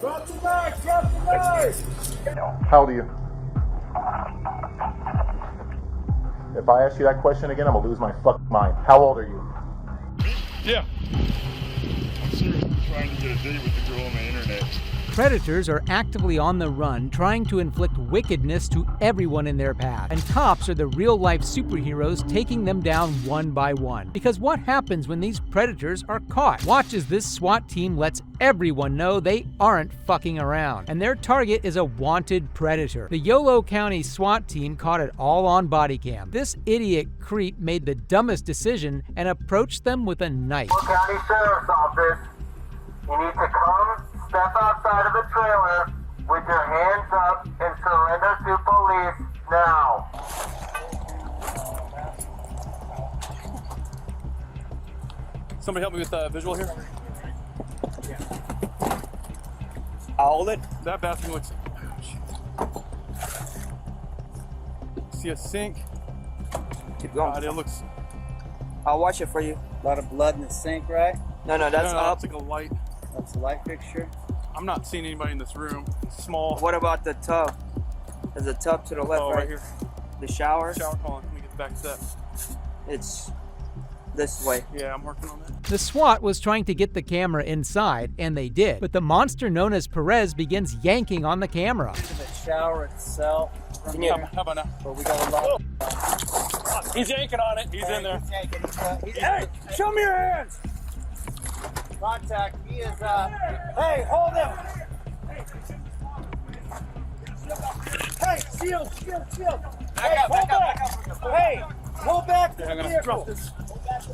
Drop the knife! Drop the knife! How old are you? If I ask you that question again, I'm gonna lose my fucking mind. How old are you? Yeah. I'm seriously trying to get a date with the girl on the internet. Predators are actively on the run, trying to inflict wickedness to everyone in their path. And cops are the real-life superheroes taking them down one by one. Because what happens when these predators are caught? Watch as this SWAT team lets everyone know they aren't fucking around. And their target is a wanted predator. The Yolo County SWAT team caught it all on body cam. This idiot creep made the dumbest decision and approached them with a knife. Yolo County Sheriff's Office, you need to come, step outside of the trailer with your hands up and surrender to police now. Somebody help me with the visual here. I'll hold it. That bathroom looks... See a sink. Keep going. God, it looks... I'll watch it for you. A lot of blood in the sink, right? No, that's up. That's like a light. That's a light fixture. I'm not seeing anybody in this room. It's small. What about the tub? There's a tub to the left, right here. The shower? Shower, hold on. Let me get the back step. It's this way. Yeah, I'm working on that. The SWAT was trying to get the camera inside, and they did. But the monster known as Perez begins yanking on the camera. The shower itself. How about now? But we got a lot. He's yanking on it. He's in there. He's yanking. Hey, show me your hands. Contact. He is, hey, hold him. Hey, shield! Back up. Hey, pull back to I'm the gonna vehicle! drop this.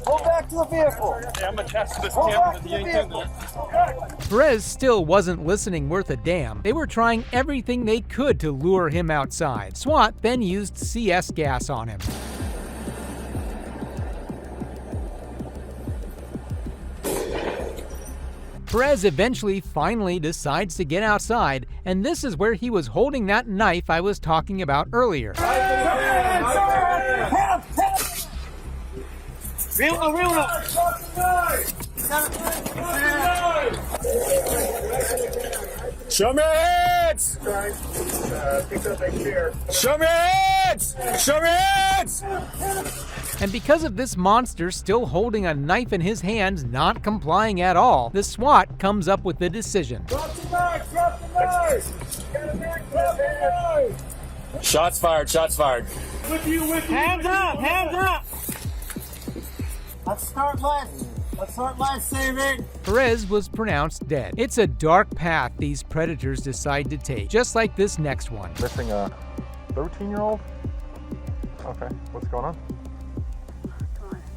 Pull back to the vehicle! Yeah, I'm attached to this Pull camera back that to the yanked in vehicle! there. Perez still wasn't listening worth a damn. They were trying everything they could to lure him outside. SWAT then used CS gas on him. Perez eventually finally decides to get outside, and this is where he was holding that knife I was talking about earlier. Reel him. Show me your hands! Show me your hands! Show me your hands! And because of this monster still holding a knife in his hands, not complying at all, the SWAT comes up with the decision. Drop the knife! Drop the knife! Drop the knife! Shots fired, shots fired. With you! Hands up. Let's start life saving. Perez was pronounced dead. It's a dark path these predators decide to take, just like this next one. Missing a 13-year-old? Okay, what's going on?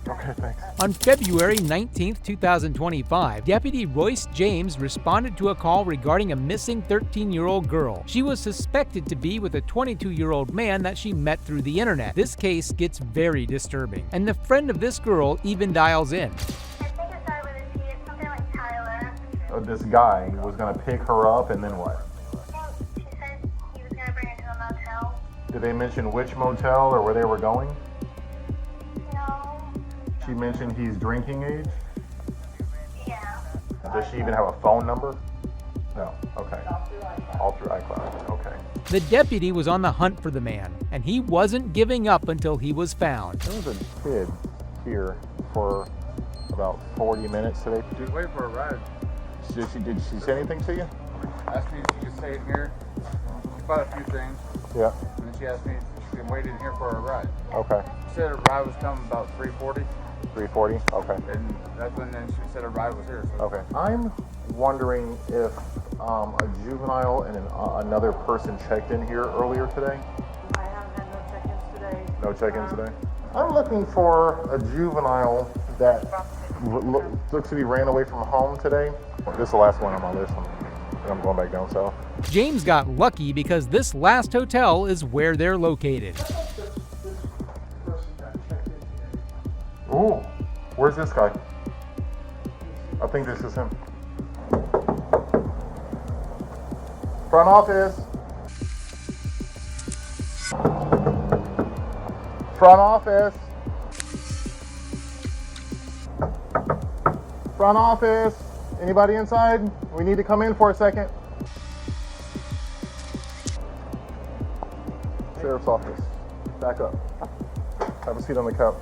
Okay, thanks. On February 19th, 2025, Deputy Royce James responded to a call regarding a missing 13-year-old girl. She was suspected to be with a 22-year-old man that she met through the internet. This case gets very disturbing, and the friend of this girl even dials in. I think it started with a T. It's something like Tyler. This guy was gonna pick her up, and then what? She said he was gonna bring her to a motel. Did they mention which motel or where they were going? No. She mentioned he's drinking age. Yeah. Does she even have a phone number? No. Okay. All through iCloud. Okay. The deputy was on the hunt for the man, and he wasn't giving up until he was found. There was a kid here for about 40 minutes today. Dude, wait for a ride. Did she say anything to you? Asked me if she could stay in here. She bought a few things. Yeah. And then she asked me if she could wait in here for a ride. Okay. She said a ride was coming about 3:40. 340? Okay. And that's when then she said a ride was here. So. Okay. I'm wondering if a juvenile and another person checked in here earlier today. I haven't had no check-ins today. No check-in today? I'm looking for a juvenile that looks to be ran away from home today. This is the last one on my list. I'm going back down south. James got lucky because this last hotel is where they're located. Ooh, where's this guy? I think this is him. Front office. Front office. Front office. Anybody inside? We need to come in for a second. Sheriff's office. Back up. Have a seat on the couch.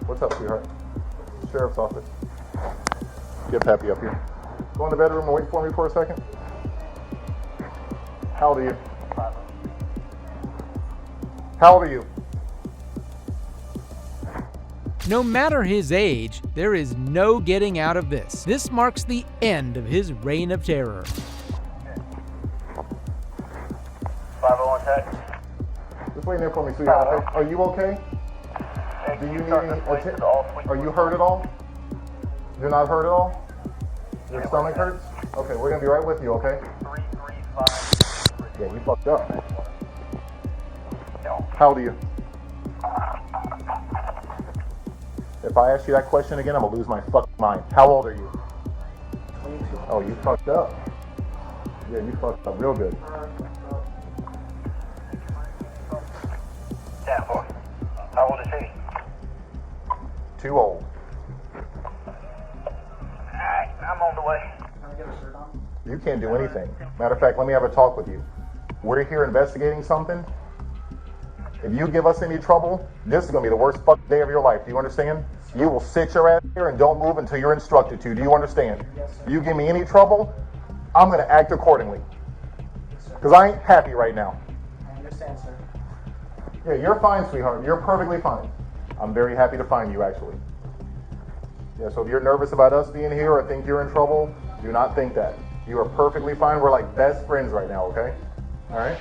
What's up, sweetheart? Sheriff's office. Get Pappy up here. Go in the bedroom and wait for me for a second. How old are you? How old are you? No matter his age, there is no getting out of this. This marks the end of his reign of terror. 501 tech. Just wait there for me, sweetheart. Okay? Are you okay? Do you need any attention? Are you hurt at all? You're not hurt at all? Your stomach hurts? Okay, we're gonna be right with you, okay? 335. Yeah, you fucked up, man. How old are you? If I ask you that question again, I'm gonna lose my fucking mind. How old are you? 22. Oh, you fucked up. Yeah, you fucked up real good. Yeah, boy. How old is he? Too old. Alright, I'm on the way. Can I get a shirt on? You can't do anything. Matter of fact, let me have a talk with you. We're here investigating something. If you give us any trouble, this is gonna be the worst fucking day of your life. Do you understand? You will sit your ass here and don't move until you're instructed to. Do you understand? Yes, sir. You give me any trouble, I'm gonna act accordingly. Because I ain't happy right now. I understand, sir. Yeah, you're fine, sweetheart. You're perfectly fine. I'm very happy to find you, actually. Yeah, so if you're nervous about us being here or think you're in trouble, do not think that. You are perfectly fine. We're like best friends right now, okay? All right?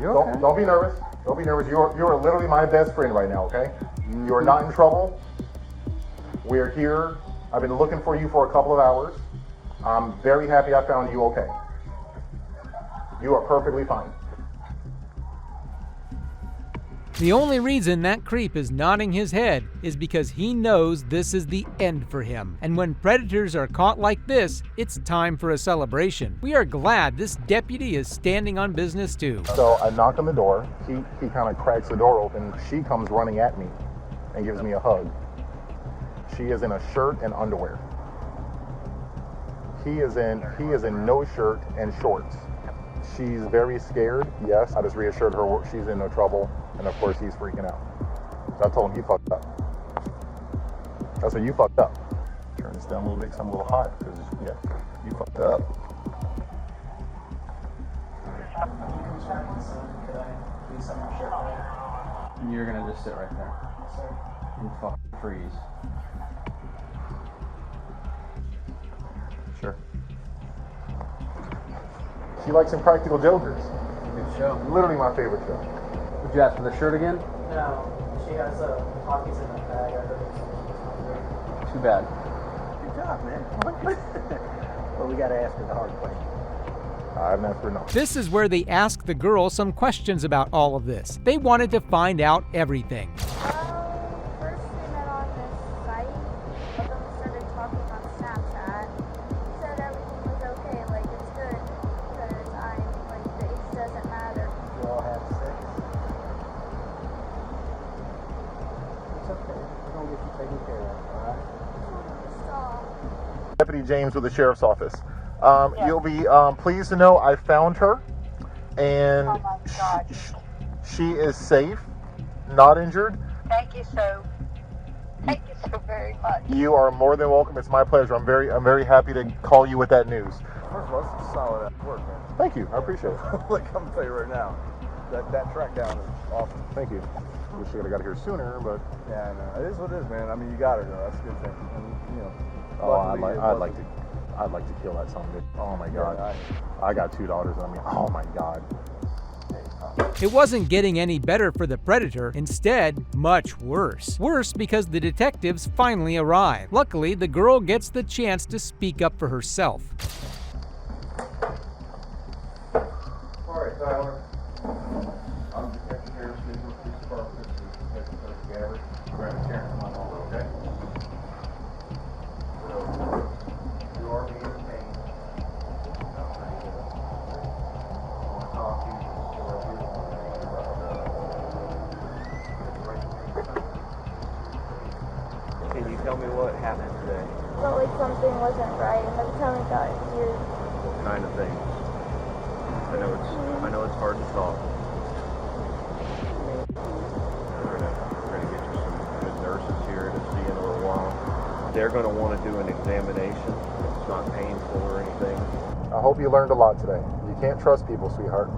Don't be nervous. Don't be nervous. You're literally my best friend right now, okay? You are not in trouble. We're here. I've been looking for you for a couple of hours. I'm very happy I found you okay. You are perfectly fine. The only reason that creep is nodding his head is because he knows this is the end for him. And when predators are caught like this, it's time for a celebration. We are glad this deputy is standing on business too. So I knock on the door. He kind of cracks the door open. She comes running at me and gives me a hug. She is in a shirt and underwear. He is in no shirt and shorts. She's very scared. Yes, I just reassured her she's in no trouble. And of course he's freaking out. So I told him, you fucked up. I said, you fucked up. Turn this down a little bit because I'm a little hot. Because, yeah, you fucked up. You're gonna just sit right there. Yes, sir. And fucking freeze. Sure. She likes Impractical Jokers. Good show. Literally my favorite show. Would you ask for the shirt again? No, she has pockets in the bag. I heard it was Too bad. Good job, man. Well, we got to ask her the hard question. I haven't asked her no. This is where they ask the girl some questions about all of this. They wanted to find out everything. First we met on this site, but then we started talking on Snapchat. He said everything was okay, like it's good, because like the age doesn't matter. You all have sex. It's okay. We're going to get you taken care of, all right? Stop. Deputy James with the Sheriff's Office. You'll be pleased to know I found her, and Oh my God. she is safe, not injured. Thank you so very much. You are more than welcome. It's my pleasure. I'm very happy to call you with that news. First of all, it's solid work, man. Thank you. I appreciate it. Like I'm telling you right now, that track down is awesome. Thank you. Wish you would have got here sooner, but Yeah, I know. It is what it is, man. I mean, you got her though. That's a good thing. And, you know. I'd like to kill that son of a bitch. Oh my God. I got 2 daughters. I mean, oh my God. It wasn't getting any better for the predator, instead, much worse. Worse because the detectives finally arrive. Luckily, the girl gets the chance to speak up for herself. All right, Tyler. I'm Detective Harris, Digital Police Department. This is Detective Gary. Grab a chair and come on over, okay? So, you are being paid. I want to talk to you before I do Can you tell me what happened today. Felt like something wasn't right, and every time I got here. What kind of thing? I know it's hard to talk. We're gonna get you some good nurses here to see in a little while. They're gonna want to do an examination. It's not painful or anything. I hope you learned a lot today. You can't trust people, sweetheart.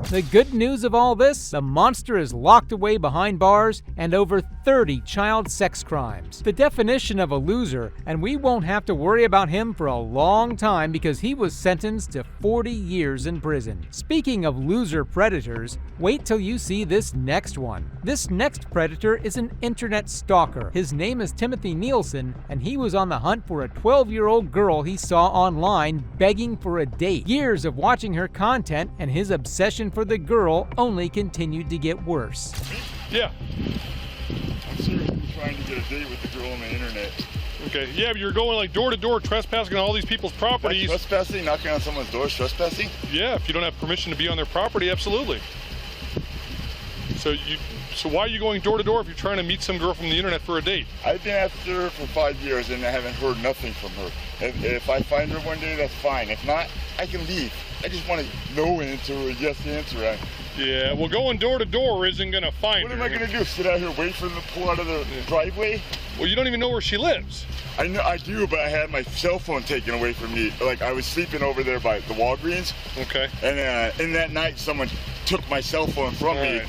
The good news of all this, the monster is locked away behind bars and over 30 child sex crimes. The definition of a loser, and we won't have to worry about him for a long time because he was sentenced to 40 years in prison. Speaking of loser predators, wait till you see this next one. This next predator is an internet stalker. His name is Timothy Nielsen, and he was on the hunt for a 12-year-old girl he saw online begging for a date. Years of watching her content and his obsession for the girl only continued to get worse. Yeah. I'm seriously trying to get a date with the girl on the internet. Okay, yeah, but you're going like door to door trespassing on all these people's properties. Like trespassing, knocking on someone's door, trespassing? Yeah, if you don't have permission to be on their property, absolutely. So why are you going door to door if you're trying to meet some girl from the internet for a date? I've been after her for 5 years and I haven't heard nothing from her. If I find her one day, that's fine. If not, I can leave. I just want a no answer or a yes answer. Yeah, well, going door to door isn't going to find her. What am I going to do? Sit out here, wait for them to pull out of the driveway? Well, you don't even know where she lives. I know I do, but I had my cell phone taken away from me. Like, I was sleeping over there by the Walgreens. Okay. And in that night, someone took my cell phone from me. Right.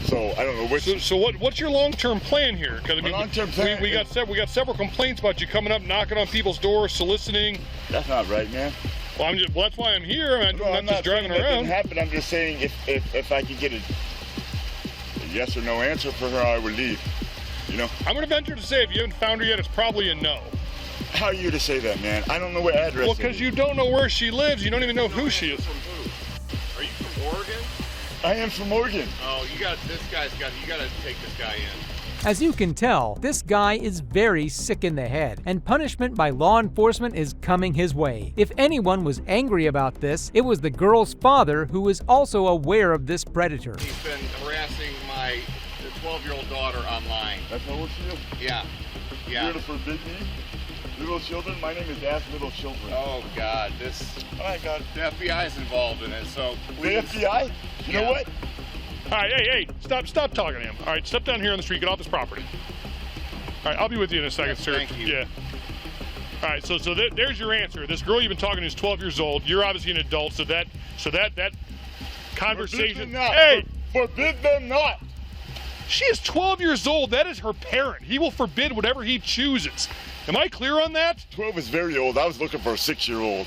So I don't know which. So what's your long-term plan here? Because long-term plan. We got several complaints about you coming up, knocking on people's doors, soliciting. That's not right, man. Well, that's why I'm here. I'm not just driving around. That didn't happen. I'm just saying if I could get a yes or no answer for her, I would leave. You know. I'm gonna venture to say if you haven't found her yet, it's probably a no. How are you to say that, man? I don't know what address. Well, because you don't know where she lives. You don't even know who she is. Are you from Oregon? I am from Oregon. Oh, you gotta take this guy in. As you can tell, this guy is very sick in the head, and punishment by law enforcement is coming his way. If anyone was angry about this, it was the girl's father, who was also aware of this predator. He's been harassing my 12-year-old daughter online. That's how old she is? Yeah. You're here to forbid me? Little children? My name is Ask Little Children. Oh, God. Oh, my God. The FBI is involved in it, so please. The FBI? You know what? All right, hey, stop talking to him. All right, step down here on the street, get off this property. All right, I'll be with you in a second, sir. Thank you. Yeah. All right, so there's your answer. This girl you've been talking to is 12 years old. You're obviously an adult, so that conversation. Forbid them not. Hey, forbid them not. She is 12 years old. That is her parent. He will forbid whatever he chooses. Am I clear on that? 12 is very old. I was looking for a 6-year-old.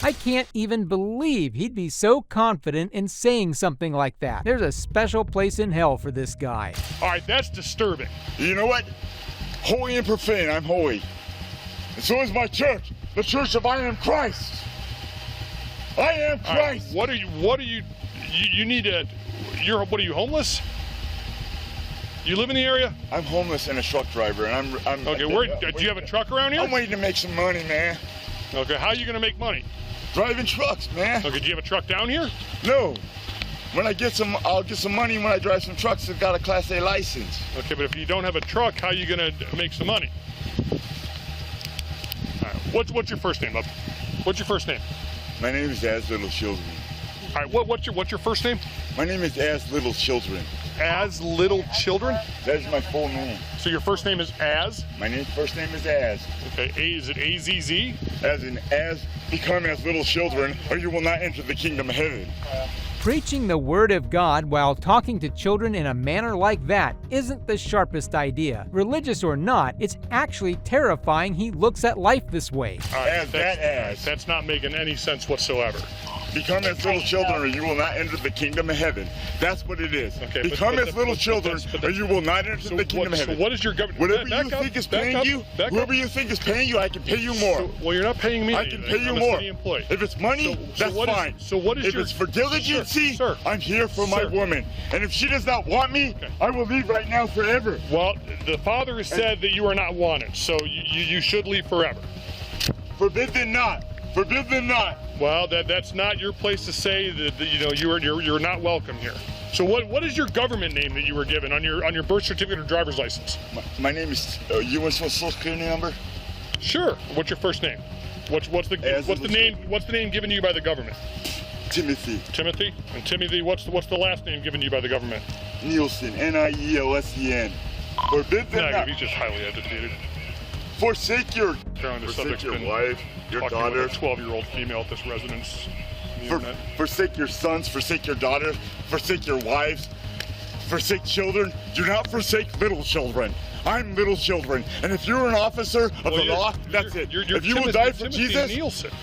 I can't even believe he'd be so confident in saying something like that. There's a special place in hell for this guy. All right, that's disturbing. You know what? Holy and profane, I'm holy. And so is my church, the Church of I Am Christ. I am Christ. What are you need to, what are you, homeless? You live in the area? I'm homeless and a truck driver, and I'm okay, do you have a truck around here? I'm waiting to make some money, man. Okay, how are you going to make money? Driving trucks, man. Okay, do you have a truck down here? No. When I get some, I'll get some money when I drive some trucks that got a Class A license. Okay, but if you don't have a truck, how are you going to make some money? All right, what's your first name, love? What's your first name? My name is As Little Children. All right, what's your first name? My name is As Little Children. As Little Children? That is my full name. So your first name is Az? My first name is Az. Okay, is it A-Z-Z? As in, become as little children, or you will not enter the kingdom of heaven. Preaching the word of God while talking to children in a manner like that isn't the sharpest idea. Religious or not, it's actually terrifying he looks at life this way. Right, that's not making any sense whatsoever. Become as little children, or you will not enter the kingdom of heaven. That's what it is. Okay, Become as little children, or you will not enter the kingdom of heaven. So what is your government? Whatever you think is paying you, whoever you think is paying you, I can pay you more. Well, you're not paying me. I can pay you I'm more. A city employee. If it's money, that's fine. So what is if your? If it's for diligency, sir, I'm here for my woman. And if she does not want me, I will leave right now forever. Well, the Father has said that you are not wanted, so you should leave forever. Forbid them not. Forbid them not. Well, that's not your place to say that you're not welcome here. So what is your government name that you were given on your birth certificate or driver's license? My name is. You want my social security number? Sure. What's your first name? What's the name given to you by the government? Timothy. Timothy? And Timothy, what's the last name given to you by the government? Nielsen. Nielsen. Forbid them not. He's just highly educated. Forsake your wife, your daughter. A 12-year-old female at this residence. Forsake your sons, forsake your daughters, forsake your wives, forsake children. Do not forsake little children. I'm little children, and if you're an officer of the law, that's it. If you will die for Jesus,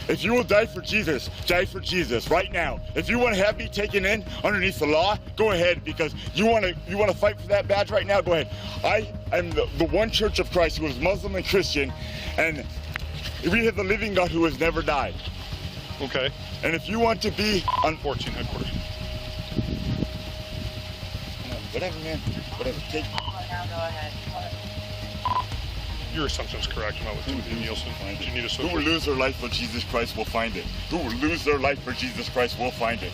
if you will die for Jesus, die for Jesus right now. If you want to have me taken in underneath the law, go ahead, because you want to fight for that badge right now. Go ahead. I am the one Church of Christ who is Muslim and Christian, and we have the living God who has never died. Okay. And if you want to be on 14 headquarters, whatever, man, whatever. Take. Now go ahead. Your assumption's correct. I'm not with Timothy Nielsen. Do you need a social? Who will lose their life for Jesus Christ will find it. Who will lose their life for Jesus Christ will find it.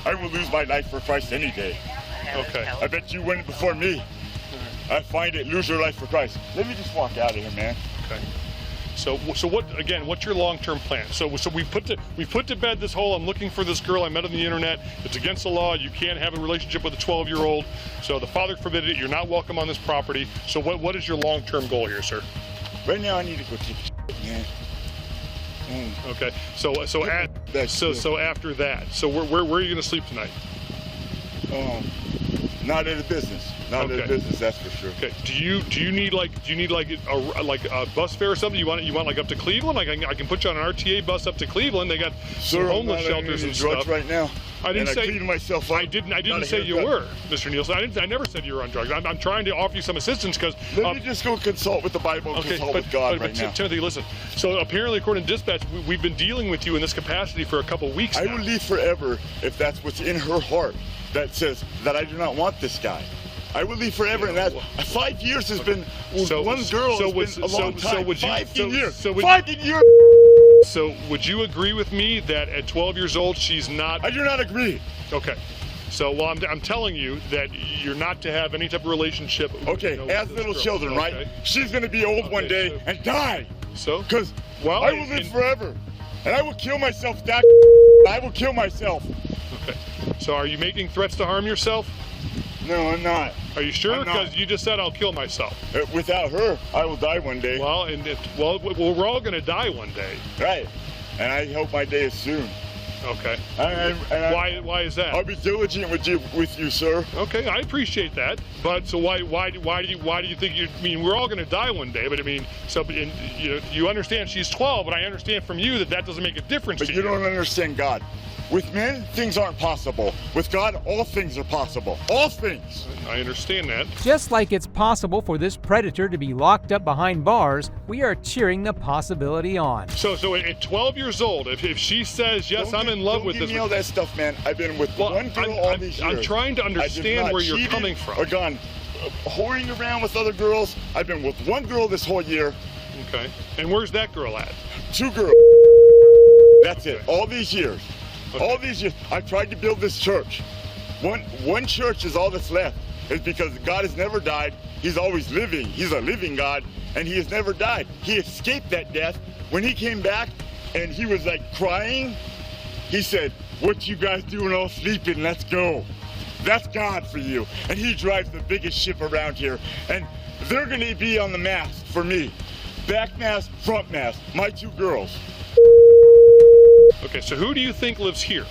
I will lose my life for Christ any day. Okay. I bet you win before me. I find it. Lose your life for Christ. Let me just walk out of here, man. Okay. So what? Again, what's your long-term plan? So we put to bed this whole I'm looking for this girl I met on the internet. It's against the law. You can't have a relationship with a 12-year-old. So the father forbid it. You're not welcome on this property. So what is your long-term goal here, sir? Right now, I need to go take a shit, man. Okay. So after that, so where are you gonna sleep tonight? Not in the business. Not in the business, that's for sure. Okay. Do you need a bus fare or something? You want like up to Cleveland? Like I can put you on an RTA bus up to Cleveland. They got some homeless shelters and stuff. Right now. I didn't say clean myself up. I didn't say you were, Mr. Nielsen. I never said you were on drugs. I'm trying to offer you some assistance because. Let me just go consult with the Bible and consult with God right now. Timothy, listen. So apparently, according to dispatch, we've been dealing with you in this capacity for a couple weeks now. I will leave forever if that's what's in her heart that says that I do not want this guy. I will leave forever, and that 5 years has been one girl has been a long time. 5 years. So would you agree with me that at 12 years old she's not? I do not agree. Okay. So I'm telling you that you're not to have any type of relationship. Okay, as little children, right? She's going to be old one day and die. So? Because I will live forever, and I will kill myself. I will kill myself. Okay. So are you making threats to harm yourself? No, I'm not. Are you sure? Because you just said I'll kill myself. Without her, I will die one day. Well, we're all going to die one day. Right. And I hope my day is soon. Okay. Why is that? I'll be diligent with you, sir. Okay, I appreciate that. But so why do you think you? I mean, we're all going to die one day. But I mean, you understand she's 12, but I understand from you that doesn't make a difference. But you don't understand God. With men, things aren't possible. With God, all things are possible. All things. I understand that. Just like it's possible for this predator to be locked up behind bars, we are cheering the possibility on. So at 12 years old, if she says, yes, I'm in love with this. Don't give me all that stuff, man. I've been with one girl all these years. I'm trying to understand where you're coming from. Or gone whoring around with other girls. I've been with one girl this whole year. Okay. And where's that girl at? 2 girls. That's it. All these years. Okay. All these years, I've tried to build this church. One church is all that's left. It's because God has never died. He's always living. He's a living God, and he has never died. He escaped that death. When he came back, and he was like crying, he said, "What you guys doing all sleeping? Let's go." That's God for you. And he drives the biggest ship around here. And they're going to be on the mast for me. Back mast, front mast. My 2 girls. Okay, so who do you think lives here?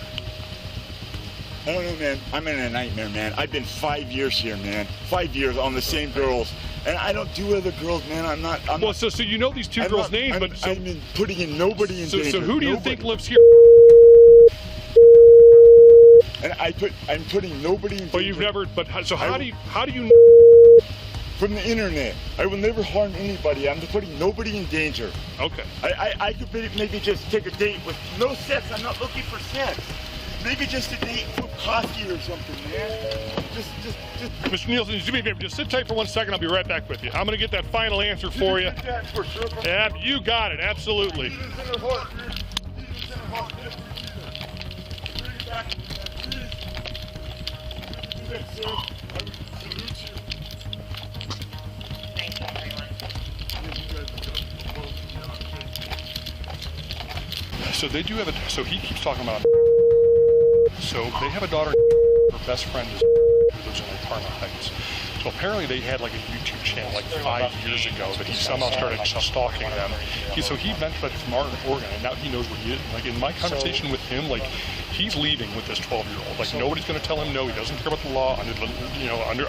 I don't know, man. I'm in a nightmare, man. I've been 5 years here, man. 5 years on the same girls. And I don't do other girls, man. I'm not. So you know these 2 girls' names, but I'm putting in nobody in danger. So who do you think lives here? And I'm putting nobody in danger. But you've never. So how do you? From the internet. I will never harm anybody. I'm putting nobody in danger. Okay. I could maybe just take a date with no sex. I'm not looking for sex. Maybe just a date with coffee or something, man. Just. Mr. Nielsen, do me a favor. Just sit tight for 1 second. I'll be right back with you. I'm going to get that final answer for you. Yeah, you got it. Absolutely. So they do have a, so he keeps talking about, so they have a daughter, her best friend is who lives in like Parma Heights. So apparently they had like a YouTube channel like 5 years ago that he somehow started stalking them. So he mentioned that from Oregon, and now he knows where he is. Like in my conversation with him, like he's leaving with this 12-year-old. Like nobody's going to tell him no. He doesn't care about the law.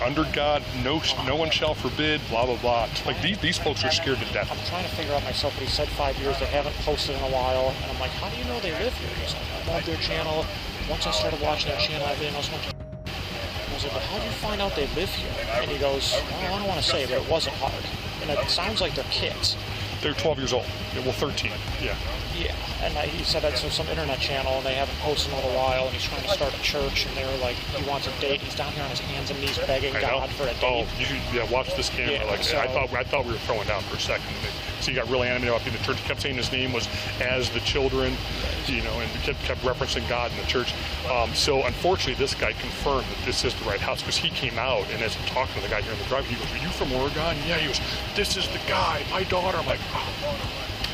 Under God, no one shall forbid. Blah blah blah. Like these folks are scared to death. I'm trying to figure out myself, but he said 5 years. They haven't posted in a while, and I'm like, how do you know they live here? He's like, I love their channel. Once I started watching their channel, I didn't know so much. I was like, well, how do you find out they live here? And he goes, well, I don't want to say, but it wasn't hard. And it sounds like they're kids. They're 12 years old. Yeah, well, 13. Yeah. Yeah. And he said that's some internet channel, and they haven't posted in a little while, and he's trying to start a church, and they're like, he wants a date. He's down here on his hands and knees begging God for a date. Oh, you should, watch this camera. Yeah, like so, I thought we were throwing down for a second. So he got really animated about being the church. He kept saying his name was as the children, and kept referencing God in the church. So unfortunately, this guy confirmed that this is the right house because he came out, and as I'm talking to the guy here in the drive, he goes, "Are you from Oregon?" Yeah. He goes, "This is the guy, my daughter." I'm like, oh.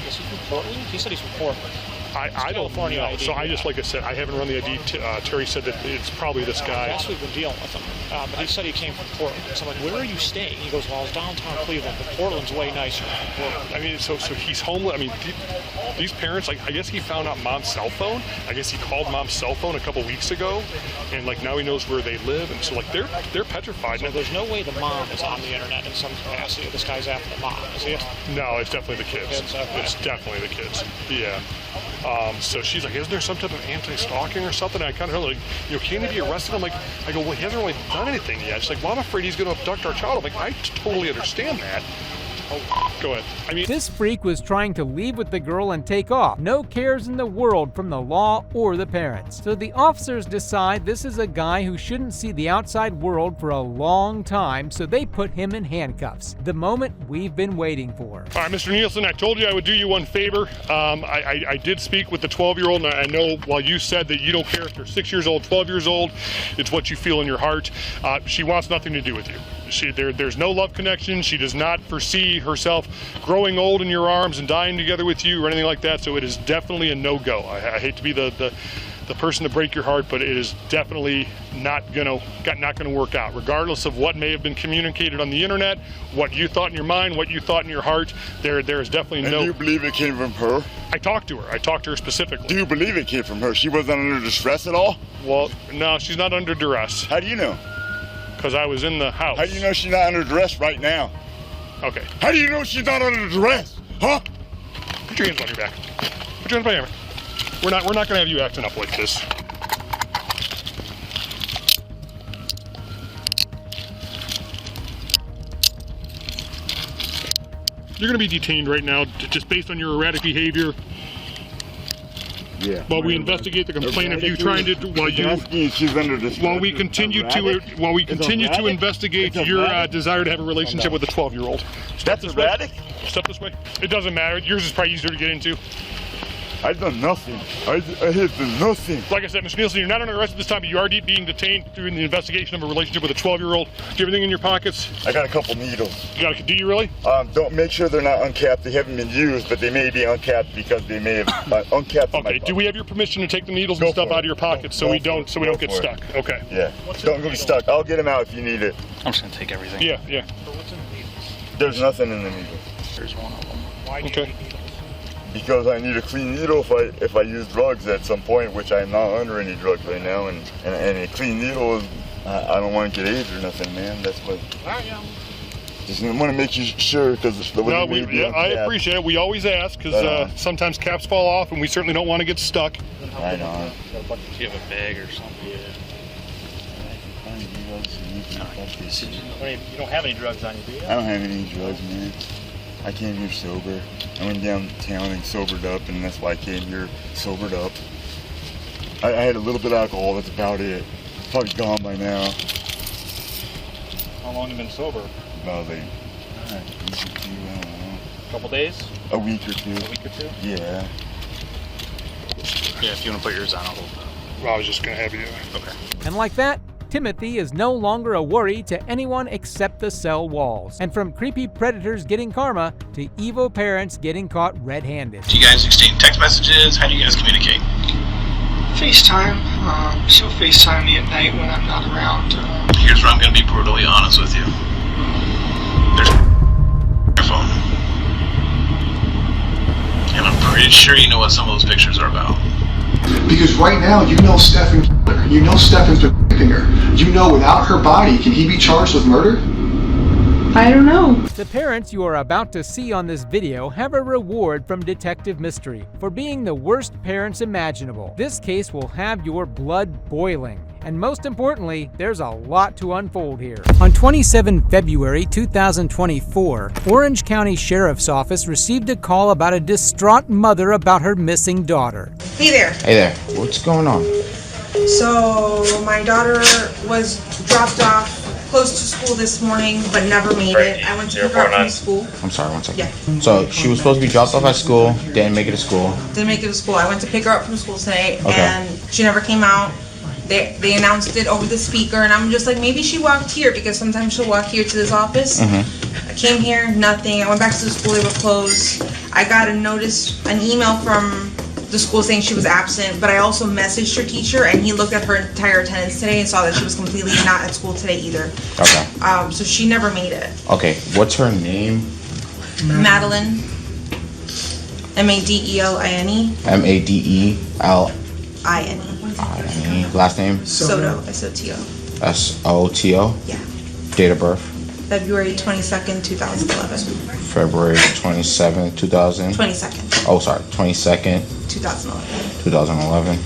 Is he from Portland? He said he's from Portland. I don't know. ID, so I just, like I said, I haven't run the ID. Terry said that it's probably this guy. Yes, we've been dealing with him. But he said he came from Portland. So I'm like, where are you staying? He goes, well, I was downtown Cleveland, but Portland's way nicer than Portland. I mean, so he's homeless. I mean, these parents, like, I guess he found out mom's cell phone. I guess he called mom's cell phone a couple weeks ago, and like now he knows where they live, and so like they're petrified. So there's no way the mom is on the internet in some capacity. This guy's after the mom, is he? No, it's definitely the kids. Okay. It's definitely the kids. Yeah. So she's like, isn't there some type of anti-stalking or something? And I kind of heard like, can he be arrested? I'm like, I go, well, he hasn't really done anything yet. She's like, well, I'm afraid he's going to abduct our child. I'm like, I totally understand that. Oh, go ahead. I mean, this freak was trying to leave with the girl and take off. No cares in the world from the law or the parents. So the officers decide this is a guy who shouldn't see the outside world for a long time, so they put him in handcuffs. The moment we've been waiting for. All right, Mr. Nielsen, I told you I would do you one favor. I did speak with the 12-year-old, and I know while you said that you don't care if they're 6 years old, 12 years old, it's what you feel in your heart. She wants nothing to do with you. There's no love connection. She does not foresee herself growing old in your arms and dying together with you or anything like that, so it is definitely a no-go. I hate to be the person to break your heart, but it is definitely not gonna work out. Regardless of what may have been communicated on the internet, what you thought in your mind, what you thought in your heart, there is definitely no... And do you believe it came from her? I talked to her specifically. Do you believe it came from her? She wasn't under distress at all? Well, no, she's not under duress. How do you know? Because I was in the house. How do you know she's not under duress right now? Okay. How do you know she's not under duress? Huh? Put your hands on your back. Put your hands behind your back. We're not gonna have you acting up like this. You're gonna be detained right now, just based on your erratic behavior. Yeah. While we investigate the complaint of you trying to, while we continue to investigate your desire to have a relationship with a 12-year-old. That's erratic? Step this way. It doesn't matter. Yours is probably easier to get into. I've done nothing. I have done nothing. Like I said, Mr. Nielsen, you're not under arrest at this time, but you are being detained during the investigation of a relationship with a 12-year-old. Do you have anything in your pockets? I got a couple needles. Do you really? Don't make sure they're not uncapped. They haven't been used, but they may be uncapped because they may have uncapped. Okay. Do we have your permission to take the needles and stuff out of your pockets so we don't get stuck? Okay. Yeah. Don't get stuck. I'll get them out if you need it. I'm just gonna take everything. Yeah. What's in the needles? There's nothing in the needles. There's one of them. Why do you need needles? Because I need a clean needle if I use drugs at some point, which I'm not under any drugs right now, and a clean needle is, I don't want to get AIDS or nothing, man. That's what. Just want to make you sure because I appreciate it. We always ask because sometimes caps fall off, and we certainly don't want to get stuck. I know. Do you have a bag or something? You don't have any drugs on you, do you? I don't have any drugs, man. I came here sober. I went downtown and sobered up, and that's why I came here sobered up. I had a little bit of alcohol, that's about it. Probably gone by now. How long have you been sober? About like a week or two, I don't know. A couple days? A week or two. A week or two? Yeah. Yeah, if you want to put yours on, I'll hold that. Well, I was just going to have you. Okay. And like that, Timothy is no longer a worry to anyone except the cell walls. And from creepy predators getting karma to evil parents getting caught red-handed. Do you guys exchange text messages? How do you guys communicate? FaceTime. She'll FaceTime me at night when I'm not around. Here's where I'm going to be brutally honest with you. There's your phone. And I'm pretty sure you know what some of those pictures are about. Because right now, you know Stephen killed her. You know Stephen's been raping her. You know without her body, can he be charged with murder? I don't know. The parents you are about to see on this video have a reward from Detective Mystery for being the worst parents imaginable. This case will have your blood boiling. And most importantly, there's a lot to unfold here. On 27 February 2024, Orange County Sheriff's Office received a call about a distraught mother about her missing daughter. Hey there. Hey there. What's going on? So, my daughter was dropped off close to school this morning, but never made it. I went to pick her up from school. I'm sorry, one second. Yeah. So she was supposed to be dropped off at school, didn't make it to school. Didn't make it to school. I went to pick her up from school today, Okay. and she never came out. They announced it over the speaker, and I'm just like, maybe she walked here, because sometimes she'll walk here to this office. I came here, nothing. I went back to the school, they were closed. I got an email from the school saying she was absent, but I also messaged her teacher, and he looked at her entire attendance today and saw that she was completely not at school today either. Okay. So she never made it. Okay, what's her name? Madeline. Madeline. Madeline. Last name? Soto. S-O-T-O. S-O-T-O? Yeah. Date of birth? February 22nd, 2011. February 27th, 2000? 22nd. Oh, sorry. 22nd. 2011. 2011.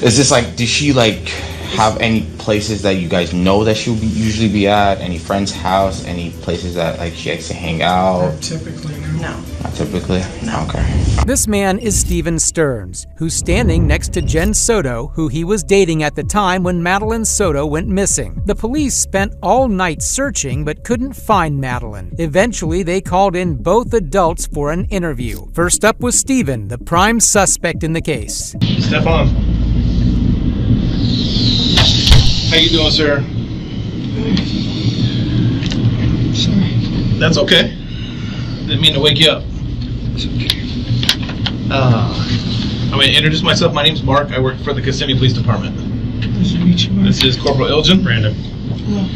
Is this like, did she like have any places that you guys know that she would usually be at? Any friend's house? Any places that like she likes to hang out? Not typically, no. Not typically? No. Okay. This man is Steven Stearns, who's standing next to Jen Soto, who he was dating at the time when Madeline Soto went missing. The police spent all night searching but couldn't find Madeline. Eventually, they called in both adults for an interview. First up was Steven, the prime suspect in the case. Step on. How you doing, sir? Sorry. That's okay. Didn't mean to wake you up. It's okay. I'm going to introduce myself. My name's Mark. I work for the Kissimmee Police Department. Nice to meet you, Mark. This is Corporal Ilgen. Brandon. Hello.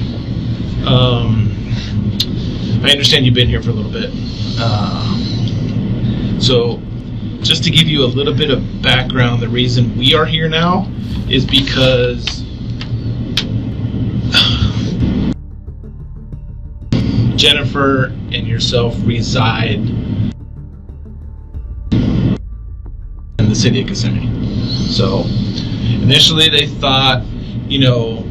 I understand you've been here for a little bit. So, just to give you a little bit of background, the reason we are here now is because Jennifer and yourself reside in the city of Kissimmee. So initially they thought, you know,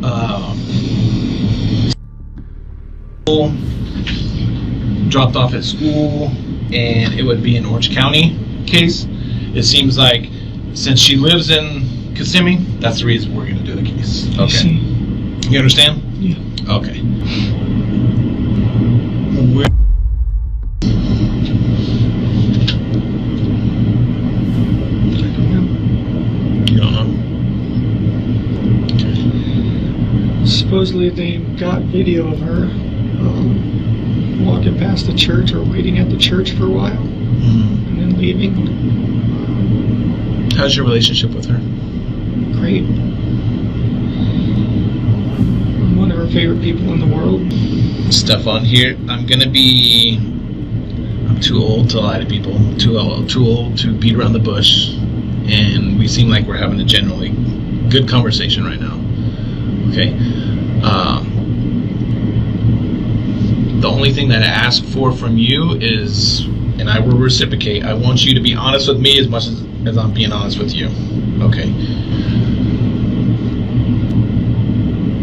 dropped off at school and it would be an Orange County case. It seems like since she lives in Kissimmee, that's the reason we're going to do the case. Okay. You understand? Yeah. Okay. You don't know? Supposedly they got video of her walking past the church or waiting at the church for a while and then leaving. How's your relationship with her? Great. I'm one of her favorite people in the world. Stefan here. I'm too old to lie to people. Too old to beat around the bush. And we seem like we're having a generally good conversation right now. Okay. The only thing that I ask for from you is, and I will reciprocate, I want you to be honest with me as much as I'm being honest with you. Okay.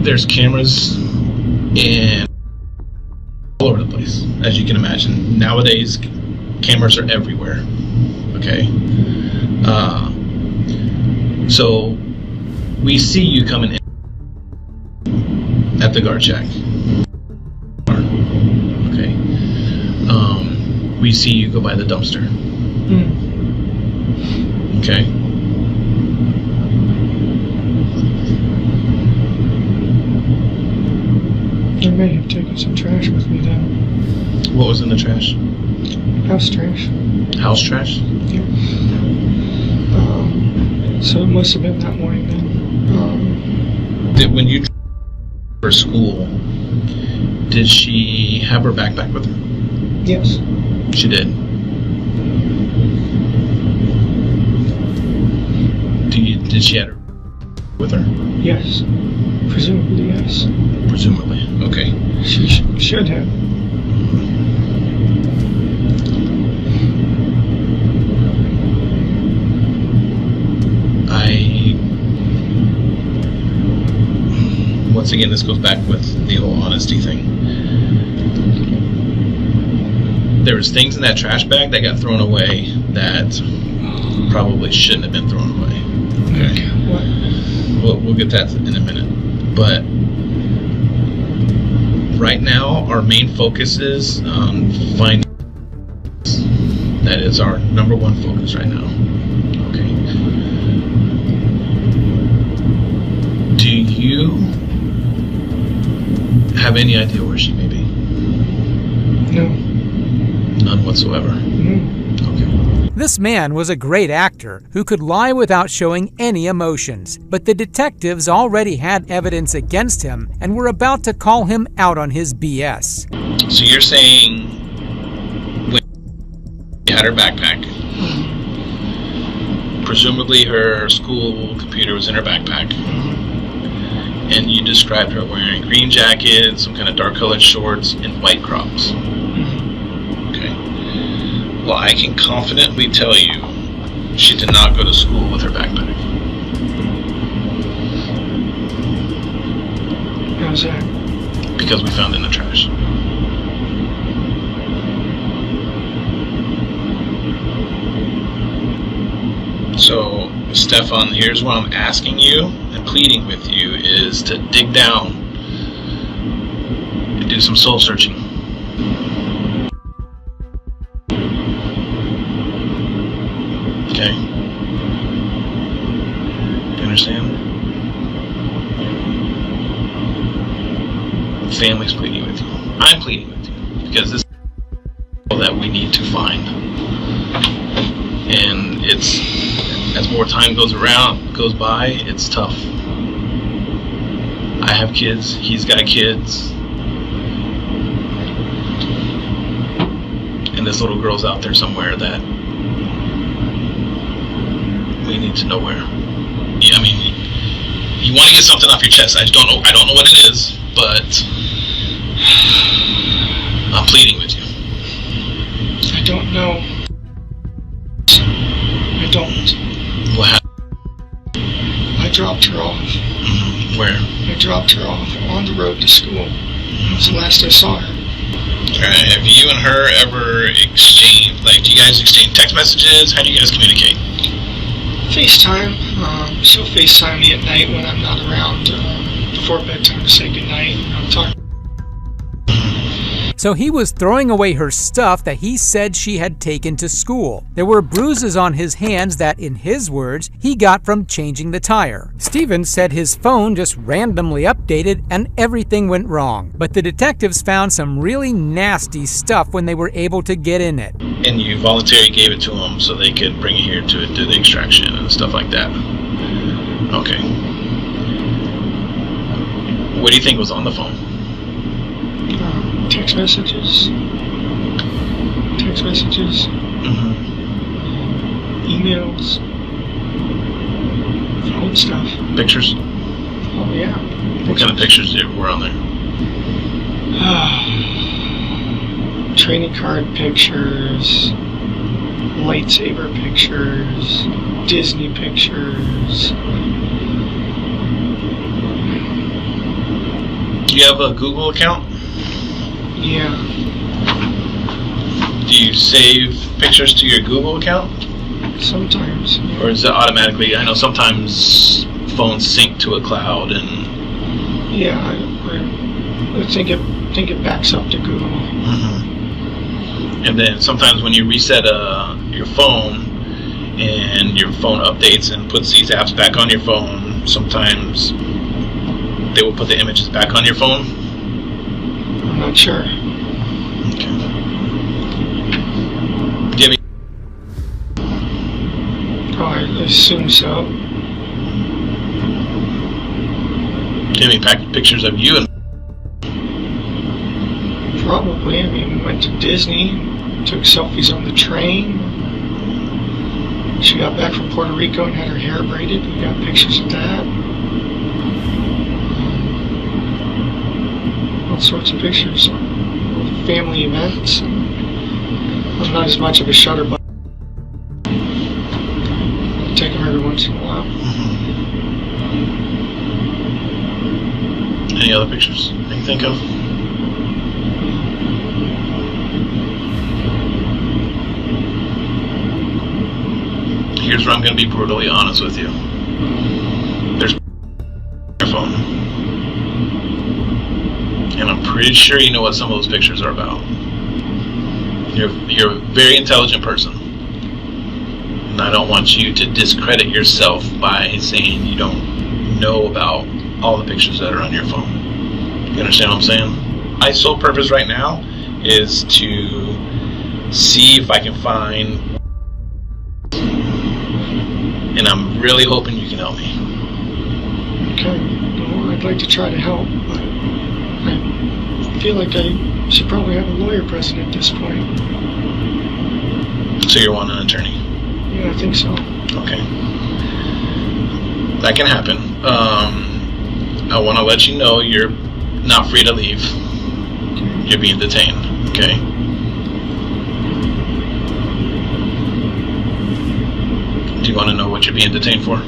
There's cameras in all over the place, as you can imagine. Nowadays, cameras are everywhere. Okay. So we see you coming in at the guard shack. Okay. We see you go by the dumpster. Okay. may have taken some trash with me then. What was in the trash? House trash. House trash? Yep. So it must have been that morning then. When you for school, did she have her backpack with her? Yes. She did. Did she have her with her? Yes. Presumably, yes. Presumably. Okay. She should have. Once again, this goes back with the whole honesty thing. There was things in that trash bag that got thrown away that probably shouldn't have been thrown away. Okay. We'll get that in a minute. But right now, our main focus is on finding. That is our number one focus right now. Okay. Do you have any idea where she may be? No. None whatsoever? No. Okay. This man was a great actor who could lie without showing any emotions, but the detectives already had evidence against him and were about to call him out on his BS. So you're saying when she had her backpack, presumably her school computer was in her backpack, and you described her wearing a green jacket, some kind of dark colored shorts, and white Crocs. Okay. Well, I can confidently tell you she did not go to school with her backpack. How's that? Because we found it in the trash. So, Stefan, here's what I'm asking you and pleading with you is to dig down and do some soul searching. Okay? You understand? Family's pleading with you. I'm pleading with you because this is that we need to find. And it's, as more time goes by, it's tough. I have kids, he's got kids, and this little girl's out there somewhere that we need to know where. Yeah, I mean, you want to get something off your chest. I don't know what it is, but I'm pleading with you. I don't know. I don't. What happened? I dropped her off. Where? I dropped her off on the road to school. That was the last I saw her. Alright, have you and her ever exchanged, do you guys exchange text messages? How do you guys communicate? FaceTime. She'll FaceTime me at night when I'm not around before bedtime to say goodnight. I'm talking. So he was throwing away her stuff that he said she had taken to school. There were bruises on his hands that, in his words, he got from changing the tire. Steven said his phone just randomly updated and everything went wrong. But the detectives found some really nasty stuff when they were able to get in it. And you voluntarily gave it to them so they could bring it here to do the extraction and stuff like that. Okay. What do you think was on the phone? Text messages. Emails. Phone stuff. Pictures? Oh, yeah. What kind of pictures were on there? Training card pictures. Lightsaber pictures. Disney pictures. Do you have a Google account? Yeah. Do you save pictures to your Google account? Sometimes. Yeah. Or is it automatically? I know sometimes phones sync to a cloud and. Yeah, I think it backs up to Google. Mm-hmm. And then sometimes when you reset your phone and your phone updates and puts these apps back on your phone, sometimes they will put the images back on your phone. not sure. Give me. Oh, I assume so. Give me pictures of you and. Probably. I mean, we went to Disney, took selfies on the train. She got back from Puerto Rico and had her hair braided. We got pictures of that. All sorts of pictures of family events. I'm not as much of a shutter button. I take them every once in a while. Any other pictures you can think of? Here's where I'm going to be brutally honest with you. There's your phone. And I'm pretty sure you know what some of those pictures are about. You're a very intelligent person. And I don't want you to discredit yourself by saying you don't know about all the pictures that are on your phone. You understand what I'm saying? My sole purpose right now is to see if I can find, and I'm really hoping you can help me. Okay, well, I'd like to try to help, but I feel like I should probably have a lawyer present at this point. So you're wanting an attorney? Yeah, I think so. Okay. That can happen. I want to let you know you're not free to leave. You're being detained, okay? Do you want to know what you're being detained for?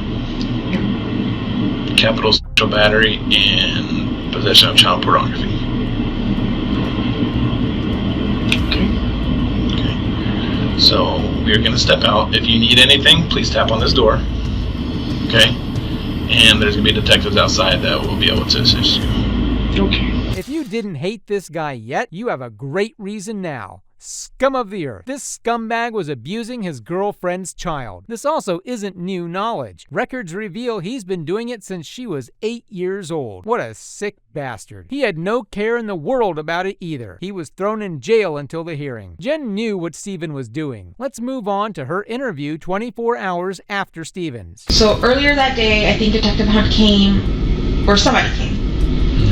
Capital sexual battery and possession of child pornography. Okay. So we're going to step out. If you need anything, please tap on this door. Okay? And there's going to be detectives outside that will be able to assist you. Okay. If you didn't hate this guy yet, you have a great reason now. Scum of the earth. This scumbag was abusing his girlfriend's child. This also isn't new knowledge. Records reveal he's been doing it since she was 8 years old. What a sick bastard. He had no care in the world about it either. He was thrown in jail until the hearing. Jen knew what Steven was doing. Let's move on to her interview 24 hours after Steven's. So earlier that day, I think Detective Hunt came, or somebody came,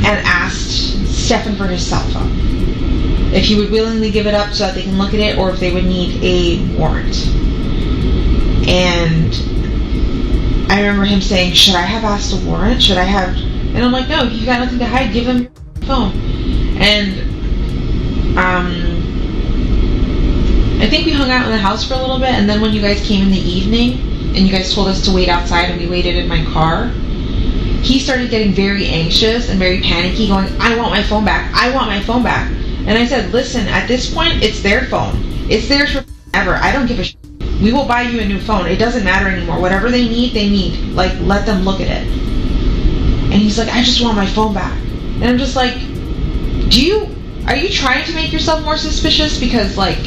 and asked Stefan for his cell phone. If he would willingly give it up so that they can look at it, or if they would need a warrant. And I remember him saying, should I have asked a warrant? Should I have... And I'm like, no, you got nothing to hide, give him your phone. And I think we hung out in the house for a little bit, and then when you guys came in the evening, and you guys told us to wait outside, and we waited in my car, he started getting very anxious and very panicky, going, I want my phone back, I want my phone back. And I said, listen, at this point, it's their phone. It's theirs forever. I don't give a shit. We will buy you a new phone. It doesn't matter anymore. Whatever they need, they need. Like, let them look at it. And he's like, I just want my phone back. And I'm just like, are you trying to make yourself more suspicious? Because, like,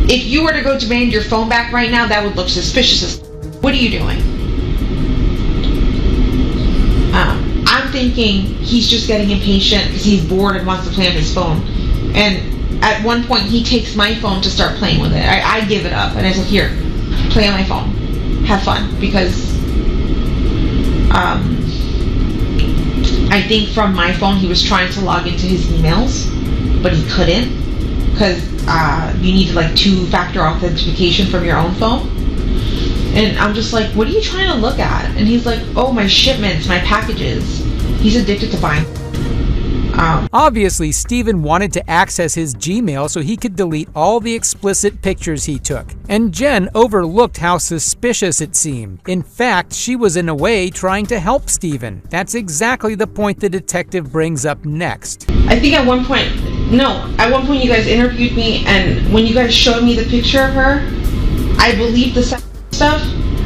if you were to go demand your phone back right now, that would look suspicious. What are you doing? I'm thinking he's just getting impatient because he's bored and wants to play on his phone. And at one point, he takes my phone to start playing with it. I give it up, and I said, here, play on my phone. Have fun. Because I think from my phone, he was trying to log into his emails, but he couldn't. Because you need, like, 2-factor authentication from your own phone. And I'm just like, what are you trying to look at? And he's like, oh, my shipments, my packages. He's addicted to buying. Obviously, Steven wanted to access his Gmail so he could delete all the explicit pictures he took. And Jen overlooked how suspicious it seemed. In fact, she was in a way trying to help Steven. That's exactly the point the detective brings up next. I think at one point you guys interviewed me, and when you guys showed me the picture of her, I believed the stuff,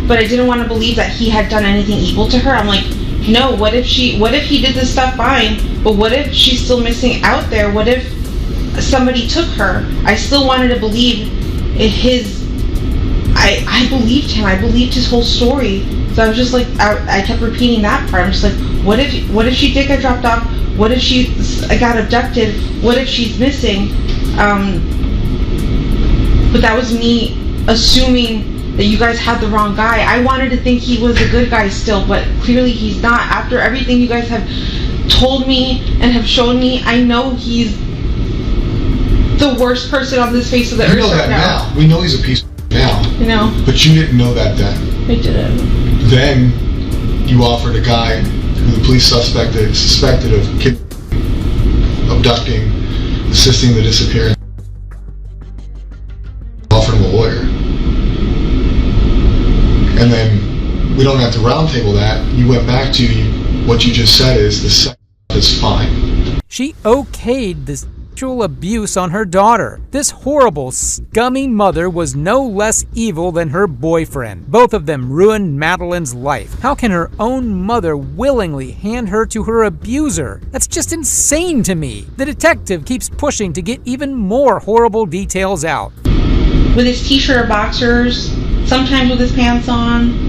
but I didn't want to believe that he had done anything evil to her. I'm like, no, what if he did this stuff fine, but what if she's still missing out there? What if somebody took her? I still wanted to believe I believed him. I believed his whole story. So I was just like, I kept repeating that part. I'm just like, what if she did get dropped off? What if she got abducted? What if she's missing? But that was me assuming that you guys had the wrong guy. I wanted to think he was a good guy still, but clearly he's not. After everything you guys have told me and have shown me, I know he's the worst person on this face of the earth. You know that now. We know he's a piece of now. You know. But you didn't know that then. I didn't. Then you offered a guy who the police suspected of abducting, assisting the disappearance. Offered him a lawyer. And then we don't have to roundtable that. You went back to what you just said is the sex is fine. She okayed this sexual abuse on her daughter. This horrible, scummy mother was no less evil than her boyfriend. Both of them ruined Madeline's life. How can her own mother willingly hand her to her abuser? That's just insane to me. The detective keeps pushing to get even more horrible details out. With his t-shirt or boxers, sometimes with his pants on.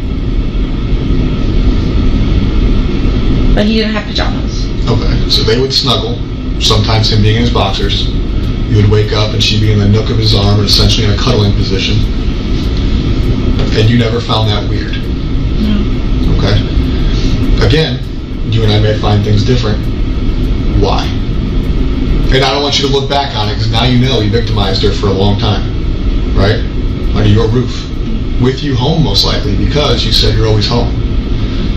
But he didn't have pajamas. Okay, so they would snuggle, sometimes him being in his boxers. You would wake up and she'd be in the nook of his arm, essentially in a cuddling position. And you never found that weird. No. Okay? Again, you and I may find things different. Why? And I don't want you to look back on it, because now you know you victimized her for a long time. Right? Under your roof. With you home, most likely, because you said you're always home.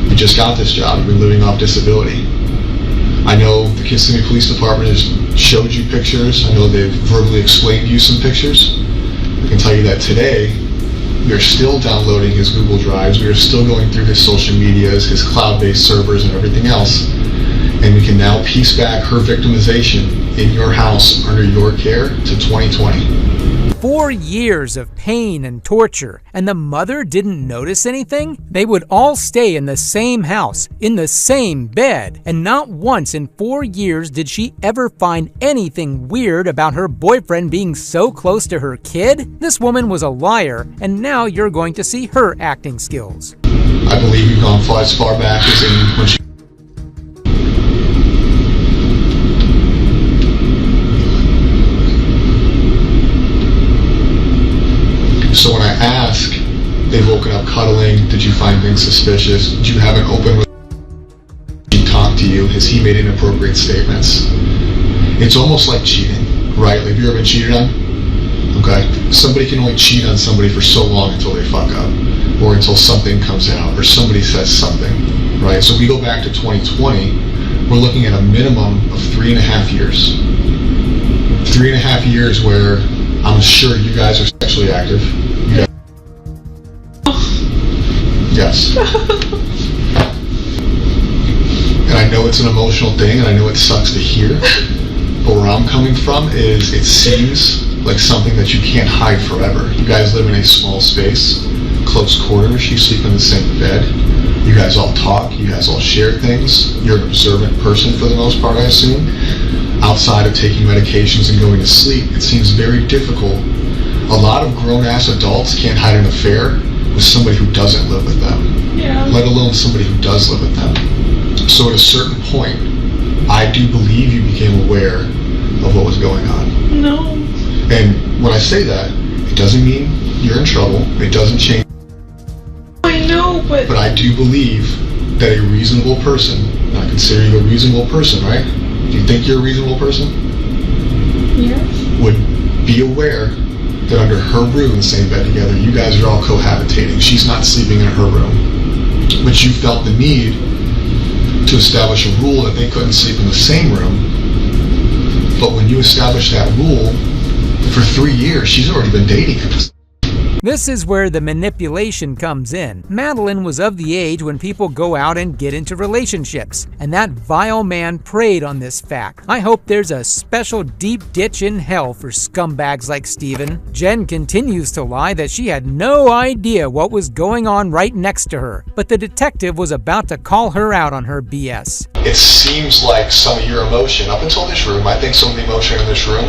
You just got this job. You've been living off disability. I know the Kissimmee Police Department has showed you pictures. I know they've verbally explained to you some pictures. I can tell you that today, we are still downloading his Google Drives. We are still going through his social medias, his cloud-based servers, and everything else. And we can now piece back her victimization in your house under your care to 2020. 4 years of pain and torture, and the mother didn't notice anything? They would all stay in the same house, in the same bed, and not once in 4 years did she ever find anything weird about her boyfriend being so close to her kid? This woman was a liar, and now you're going to see her acting skills. I believe you've gone as far back as in when she... So when I ask, they've woken up cuddling, did you find things suspicious? Did you have an open relationship? Did he talk to you? Has he made inappropriate statements? It's almost like cheating, right? Have you ever been cheated on? Okay. Somebody can only cheat on somebody for so long until they fuck up, or until something comes out, or somebody says something, right? So we go back to 2020, we're looking at a minimum of 3.5 years. 3.5 years where I'm sure you guys are sexually active. Yes. And I know it's an emotional thing, and I know it sucks to hear, but where I'm coming from is it seems like something that you can't hide forever. You guys live in a small space, close quarters, you sleep in the same bed, you guys all talk, you guys all share things, you're an observant person for the most part, I assume. Outside of taking medications and going to sleep, it seems very difficult. A lot of grown-ass adults can't hide an affair with somebody who doesn't live with them, let alone somebody who does live with them. So at a certain point, I do believe you became aware of what was going on. No. And when I say that, it doesn't mean you're in trouble. It doesn't change. I know, but I do believe that a reasonable person, and I consider you a reasonable person, right? Do you think you're a reasonable person? Yes. Would be aware that under her room in the same bed together, you guys are all cohabitating. She's not sleeping in her room. But you felt the need to establish a rule that they couldn't sleep in the same room. But when you established that rule, for 3 years, she's already been dating him. This is where the manipulation comes in. Madeline was of the age when people go out and get into relationships, and that vile man preyed on this fact. I hope there's a special deep ditch in hell for scumbags like Steven. Jen continues to lie that she had no idea what was going on right next to her, but the detective was about to call her out on her BS. It seems like some of your emotion, up until this room, I think some of the emotion in this room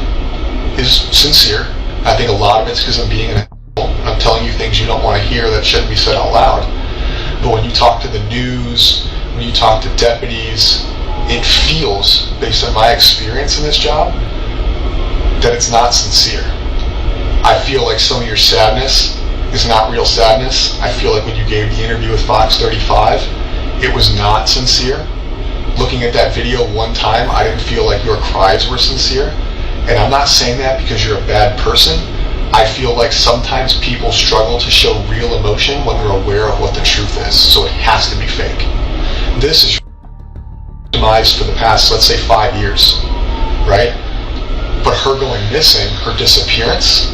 is sincere. I think a lot of it's because I'm being an I'm telling you things you don't want to hear that shouldn't be said out loud. But when you talk to the news, when you talk to deputies, it feels, based on my experience in this job, that it's not sincere. I feel like some of your sadness is not real sadness. I feel like when you gave the interview with Fox 35, it was not sincere. Looking at that video one time, I didn't feel like your cries were sincere. And I'm not saying that because you're a bad person. I feel like sometimes people struggle to show real emotion when they're aware of what the truth is. So it has to be fake. This is demise for the past, let's say, 5 years, right? But her going missing, her disappearance,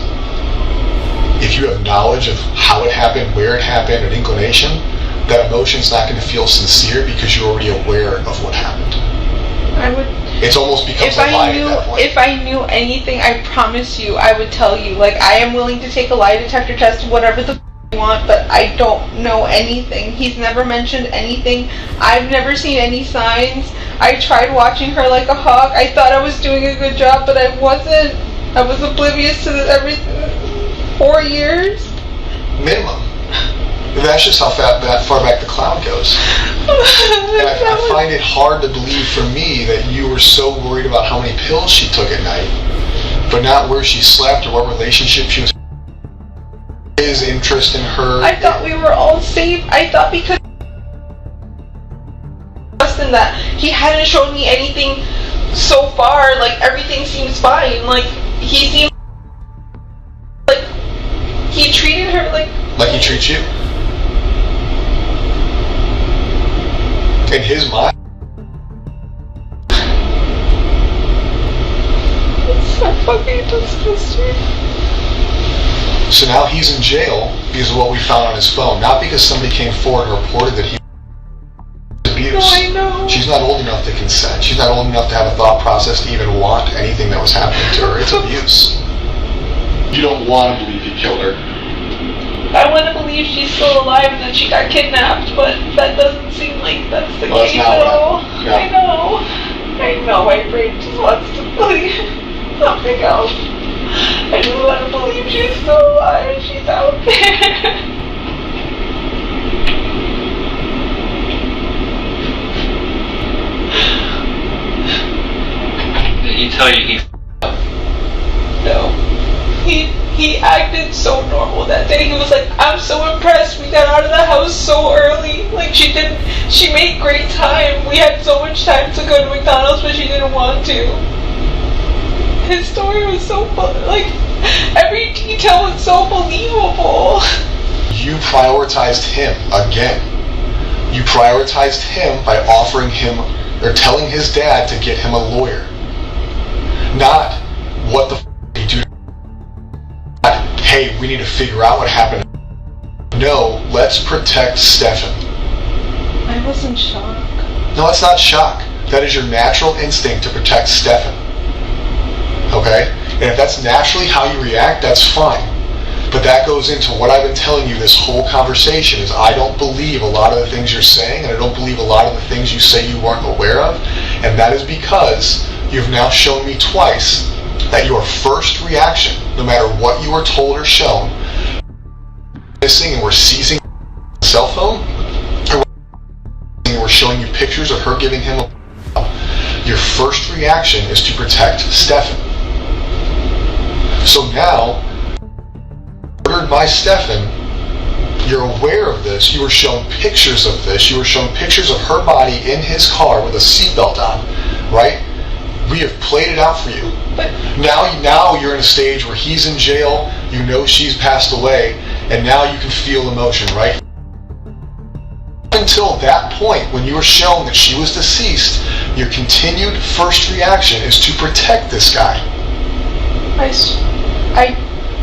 if you have knowledge of how it happened, where it happened, an inclination, that emotion's not going to feel sincere because you're already aware of what happened. I would. It's almost becomes a lie at that point. If I knew anything, I promise you, I would tell you. Like, I am willing to take a lie detector test, whatever the you want, but I don't know anything. He's never mentioned anything. I've never seen any signs. I tried watching her like a hawk. I thought I was doing a good job, but I wasn't. I was oblivious to everything. 4 years? Minimum. That's just how that far back the cloud goes. And I find it hard to believe for me that you were so worried about how many pills she took at night, but not where she slept or what relationship she was. His interest in her. I thought we were all safe. I thought because in that he hadn't shown me anything so far. Like everything seems fine. Like he seemed like he treated her like he treats you. In his mind. It's so fucking disgusting. So now he's in jail because of what we found on his phone, not because somebody came forward and reported that he was abused. No, I know. She's not old enough to consent. She's not old enough to have a thought process to even want anything that was happening to her. It's abuse. You don't want to believe he killed her. I want to believe she's still alive and that she got kidnapped, but that doesn't seem like that's the case at all. Yeah. I know, my brain just wants to believe something else. I just want to believe she's still alive, she's out there. Did he tell you he No. He acted so normal that day. He was like, I'm so impressed. We got out of the house so early. Like she made great time. We had so much time to go to McDonald's, but she didn't want to. His story was so like every detail was so believable. You prioritized him again. You prioritized him by offering him or telling his dad to get him a lawyer. Not what the you do. Hey, we need to figure out what happened. No, let's protect Stefan. I was in shock. No, that's not shock. That is your natural instinct to protect Stefan. Okay? And if that's naturally how you react, that's fine. But that goes into what I've been telling you this whole conversation is I don't believe a lot of the things you're saying, and I don't believe a lot of the things you say you weren't aware of. And that is because you've now shown me twice that your first reaction, no matter what you were told or shown, missing and we're seizing a cell phone, or we're showing you pictures of her giving him a your first reaction is to protect Stefan. So now, ordered by Stefan, you're aware of this, you were shown pictures of this, you were shown pictures of her body in his car with a seatbelt on, right? We have played it out for you. Now you're in a stage where he's in jail, you know she's passed away, and now you can feel emotion, right? Until that point, when you were shown that she was deceased, your continued first reaction is to protect this guy.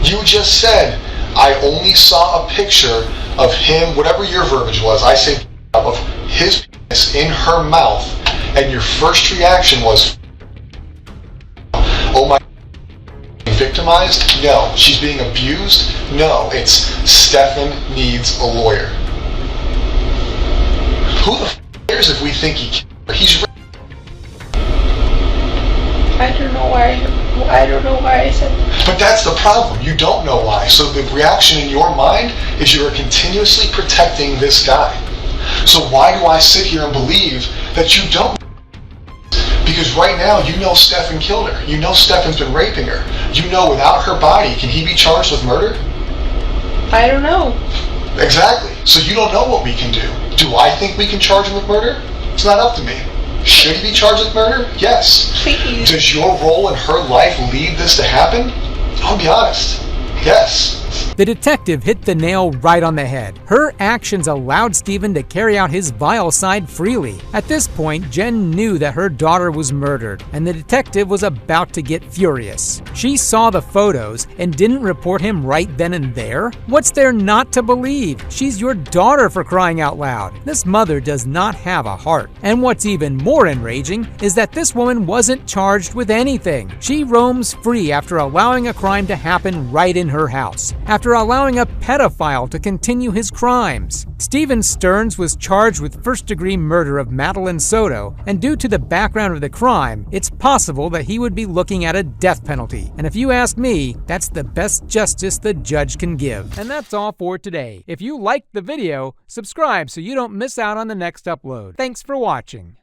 You just said, I only saw a picture of him, whatever your verbiage was, I say of his penis in her mouth, and your first reaction was, oh my, victimized? No. She's being abused? No. It's Stefan needs a lawyer. Who the f*** cares if we think he killed her? He's I don't know why I said that. But that's the problem. You don't know why. So the reaction in your mind is you are continuously protecting this guy. So why do I sit here and believe that you don't? Because right now, you know Stefan killed her. You know Stefan's been raping her. You know without her body, can he be charged with murder? I don't know. Exactly. So you don't know what we can do. Do I think we can charge him with murder? It's not up to me. Should he be charged with murder? Yes. Please. Does your role in her life lead this to happen? I'll be honest. Yes. The detective hit the nail right on the head. Her actions allowed Stephen to carry out his vile side freely. At this point, Jen knew that her daughter was murdered, and the detective was about to get furious. She saw the photos and didn't report him right then and there? What's there not to believe? She's your daughter, for crying out loud. This mother does not have a heart. And what's even more enraging is that this woman wasn't charged with anything. She roams free after allowing a crime to happen right in her house, after allowing a pedophile to continue his crimes. Stephen Stearns was charged with first-degree murder of Madeline Soto, and due to the background of the crime, it's possible that he would be looking at a death penalty. And if you ask me, that's the best justice the judge can give. And that's all for today. If you liked the video, subscribe so you don't miss out on the next upload. Thanks for watching.